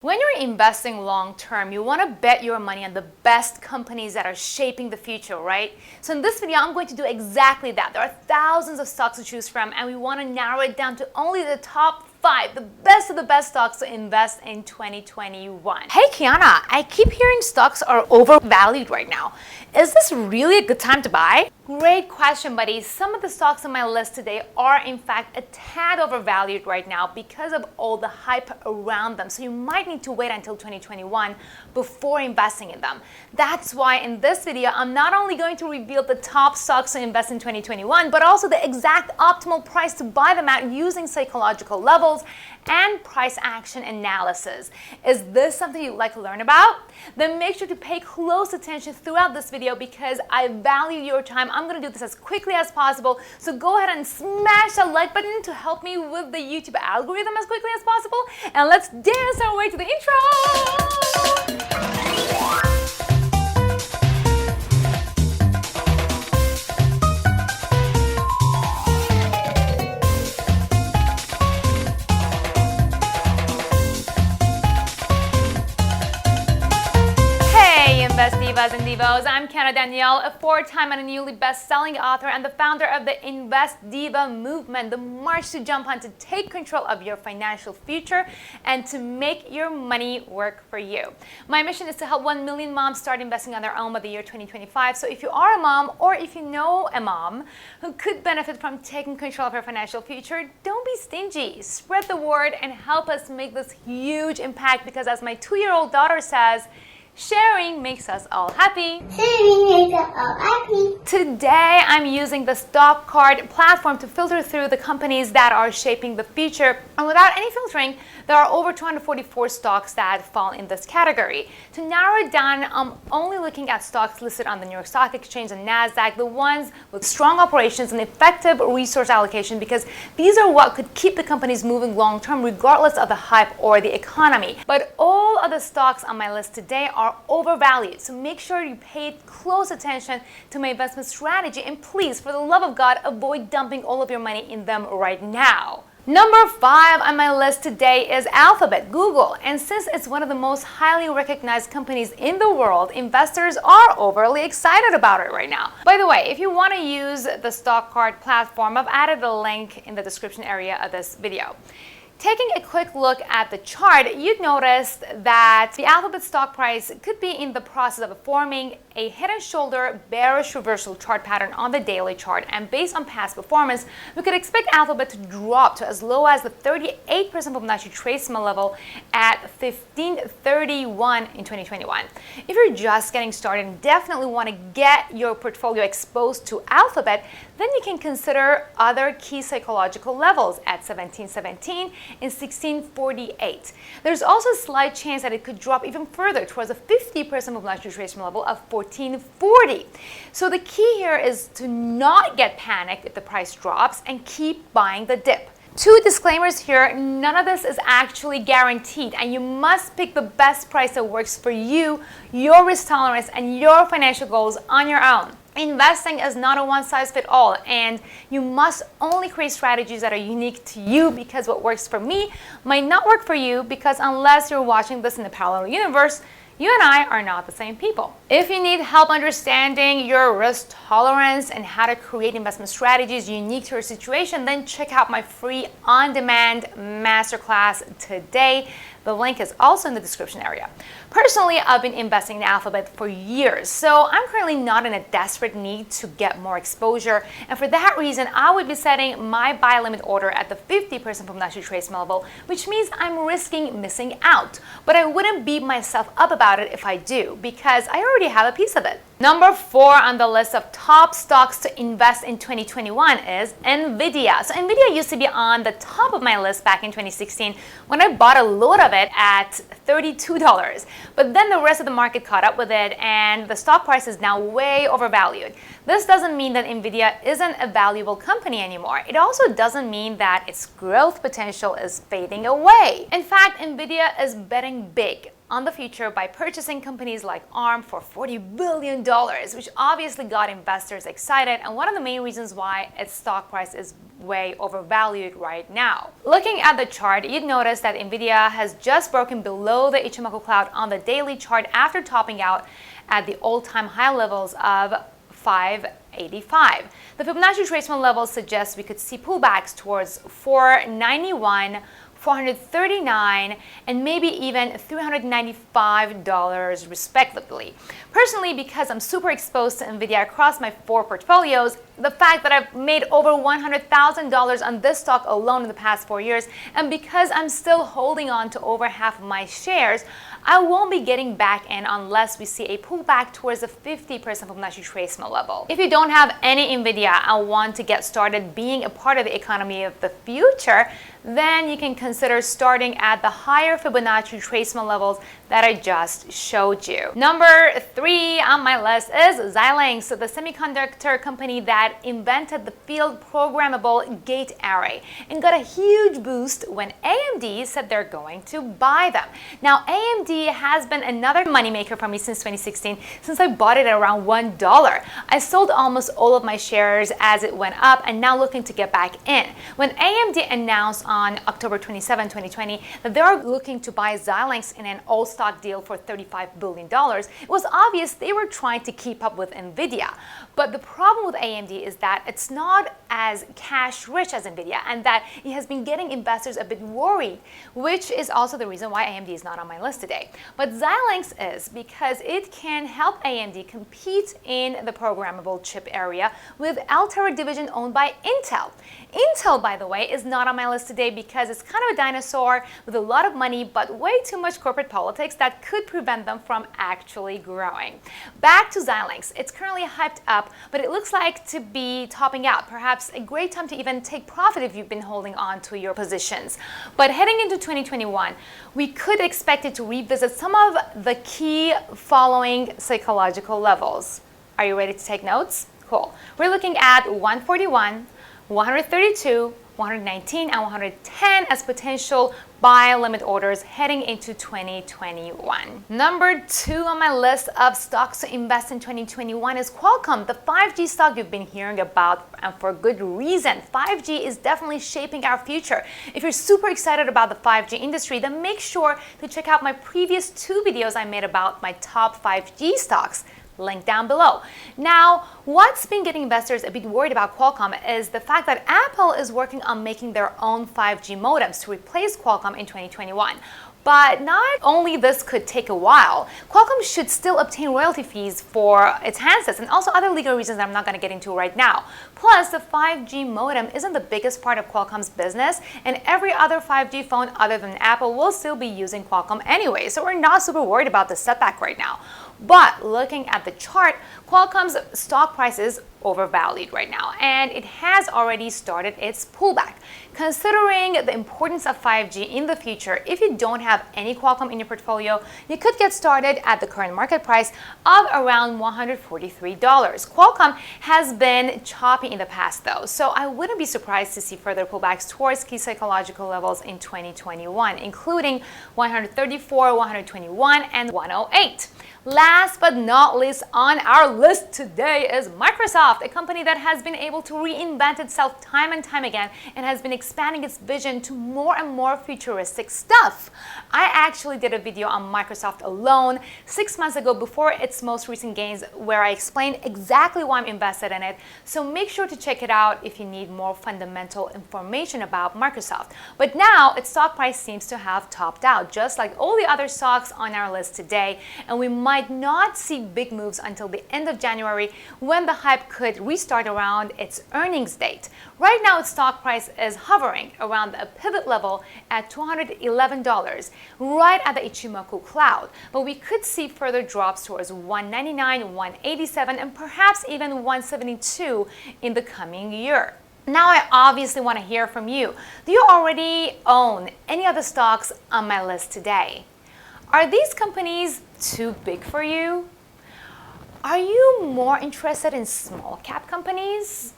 When you're investing long term, you want to bet your money on the best companies that are shaping the future, right? So in this video, I'm going to do exactly that. There are thousands of stocks to choose from, and we want to narrow it down to only the top 5, the best of the best stocks to invest in 2021. Hey Kiana, I keep hearing stocks are overvalued right now. Is this really a good time to buy? Great question, buddy. Some of the stocks on my list today are in fact a tad overvalued right now because of all the hype around them. So you might need to wait until 2021 before investing in them. That's why in this video, I'm not only going to reveal the top stocks to invest in 2021, but also the exact optimal price to buy them at using psychological levels and price action analysis. Is this something you'd like to learn about? Then make sure to pay close attention throughout this video because I value your time. I'm going to do this as quickly as possible. So go ahead and smash that like button to help me with the YouTube algorithm as quickly as possible. And let's dance our way to the intro. Invest Divas and Divos. I'm Kiana Danial, a 4-time and a newly best-selling author and the founder of the Invest Diva movement, the march to jump on to take control of your financial future and to make your money work for you. My mission is to help 1 million moms start investing on their own by the year 2025. So if you are a mom or if you know a mom who could benefit from taking control of her financial future, don't be stingy. Spread the word and help us make this huge impact because as my 2-year-old daughter says, sharing makes us all happy. Sharing makes us all happy. Today, I'm using the stock card platform to filter through the companies that are shaping the future. And without any filtering, there are over 244 stocks that fall in this category. To narrow it down, I'm only looking at stocks listed on the New York Stock Exchange and NASDAQ, the ones with strong operations and effective resource allocation, because these are what could keep the companies moving long term regardless of the hype or the economy. But all of the stocks on my list today are overvalued, so make sure you pay close attention to my investment strategy, and please, for the love of God, avoid dumping all of your money in them right now. Number 5 on my list today is Alphabet, Google, and since it's one of the most highly recognized companies in the world, investors are overly excited about it right now. By the way, if you want to use the stock card platform, I've added a link in the description area of this video. Taking a quick look at the chart, you'd notice that the Alphabet stock price could be in the process of forming a head and shoulder bearish reversal chart pattern on the daily chart, and based on past performance, we could expect Alphabet to drop to as low as the 38% Fibonacci retracement level at 1531 in 2021. If you're just getting started and definitely want to get your portfolio exposed to Alphabet, then you can consider other key psychological levels at 1717 and 1648. There's also a slight chance that it could drop even further towards a 50% Fibonacci retracement level of 1440. So the key here is to not get panicked if the price drops and keep buying the dip. 2 disclaimers here, none of this is actually guaranteed and you must pick the best price that works for you, your risk tolerance, and your financial goals on your own. Investing is not a one-size-fits-all, and you must only create strategies that are unique to you because what works for me might not work for you, because unless you're watching this in a parallel universe, you and I are not the same people. If you need help understanding your risk tolerance and how to create investment strategies unique to your situation, then check out my free on-demand masterclass today. The link is also in the description area. Personally, I've been investing in Alphabet for years, so I'm currently not in a desperate need to get more exposure. And for that reason, I would be setting my buy limit order at the 50% Fibonacci retracement level, which means I'm risking missing out. But I wouldn't beat myself up about it if I do, because I already have a piece of it. Number 4 on the list of top stocks to invest in 2021 is Nvidia. So Nvidia used to be on the top of my list back in 2016 when I bought a load of it at $32. But then the rest of the market caught up with it and the stock price is now way overvalued. This doesn't mean that Nvidia isn't a valuable company anymore. It also doesn't mean that its growth potential is fading away. In fact, Nvidia is betting big on the future by purchasing companies like ARM for $40 billion, which obviously got investors excited and one of the main reasons why its stock price is way overvalued right now. Looking at the chart, you'd notice that Nvidia has just broken below the Ichimoku cloud on the daily chart after topping out at the all-time high levels of 585. The Fibonacci retracement levels suggest we could see pullbacks towards 491, 439, and maybe even $395 respectively. Personally, because I'm super exposed to Nvidia across my 4 portfolios, the fact that I've made over $100,000 on this stock alone in the past 4 years, and because I'm still holding on to over half of my shares, I won't be getting back in unless we see a pullback towards the 50% Fibonacci retracement level. If you don't have any Nvidia and want to get started being a part of the economy of the future, then you can consider starting at the higher Fibonacci retracement levels that I just showed you. Number 3 on my list is Xilinx, the semiconductor company that invented the field programmable gate array and got a huge boost when AMD said they're going to buy them. Now, AMD has been another moneymaker for me since 2016, since I bought it at around $1. I sold almost all of my shares as it went up and now looking to get back in. When AMD announced on October 27, 2020 that they are looking to buy Xilinx in an all-stock deal for $35 billion, it was obvious they were trying to keep up with Nvidia. But the problem with AMD is that it's not as cash-rich as Nvidia and that it has been getting investors a bit worried, which is also the reason why AMD is not on my list today. But Xilinx is because it can help AMD compete in the programmable chip area with Altera division owned by Intel. Intel, by the way, is not on my list today because it's kind of a dinosaur with a lot of money but way too much corporate politics that could prevent them from actually growing. Back to Xilinx. It's currently hyped up, but it looks like to be topping out. Perhaps a great time to even take profit if you've been holding on to your positions. But heading into 2021, we could expect it to revisit some of the key following psychological levels. Are you ready to take notes? Cool. We're looking at 141, 132, 119, and 110 as potential buy limit orders heading into 2021. Number 2 on my list of stocks to invest in 2021 is Qualcomm, the 5G stock you've been hearing about, and for good reason. 5G is definitely shaping our future. If you're super excited about the 5G industry, then make sure to check out my previous 2 videos I made about my top 5G stocks. Link down below. Now, what's been getting investors a bit worried about Qualcomm is the fact that Apple is working on making their own 5G modems to replace Qualcomm in 2021. But not only this could take a while, Qualcomm should still obtain royalty fees for its handsets and also other legal reasons that I'm not going to get into right now. Plus, the 5G modem isn't the biggest part of Qualcomm's business, and every other 5G phone other than Apple will still be using Qualcomm anyway, so we're not super worried about the setback right now. But looking at the chart, Qualcomm's stock price is overvalued right now, and it has already started its pullback. Considering the importance of 5G in the future, if you don't have any Qualcomm in your portfolio, you could get started at the current market price of around $143. Qualcomm has been choppy in the past though, so I wouldn't be surprised to see further pullbacks towards key psychological levels in 2021, including 134, 121, and 108. Last but not least on our list today is Microsoft, a company that has been able to reinvent itself time and time again and has been expanding its vision to more and more futuristic stuff. I actually did a video on Microsoft alone 6 months ago before its most recent gains where I explained exactly why I'm invested in it, so make sure to check it out if you need more fundamental information about Microsoft. But now its stock price seems to have topped out, just like all the other stocks on our list today, and we might not see big moves until the end of January when the hype could restart around its earnings date. Right now, its stock price is hovering around a pivot level at $211, right at the Ichimoku cloud, but we could see further drops towards 199, 187, and perhaps even 172 in the coming year. Now I obviously want to hear from you. Do you already own any of the stocks on my list today? Are these companies too big for you? Are you more interested in small cap companies?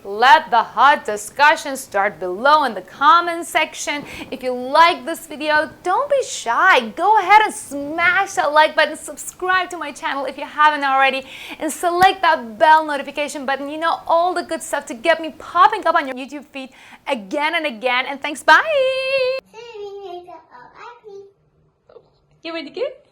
Let the hot discussion start below in the comment section. If you like this video, don't be shy. Go ahead and smash that like button, subscribe to my channel if you haven't already, and select that bell notification button. You know, all the good stuff to get me popping up on your YouTube feed again and again. And thanks, bye! You ready to go? You ready to go?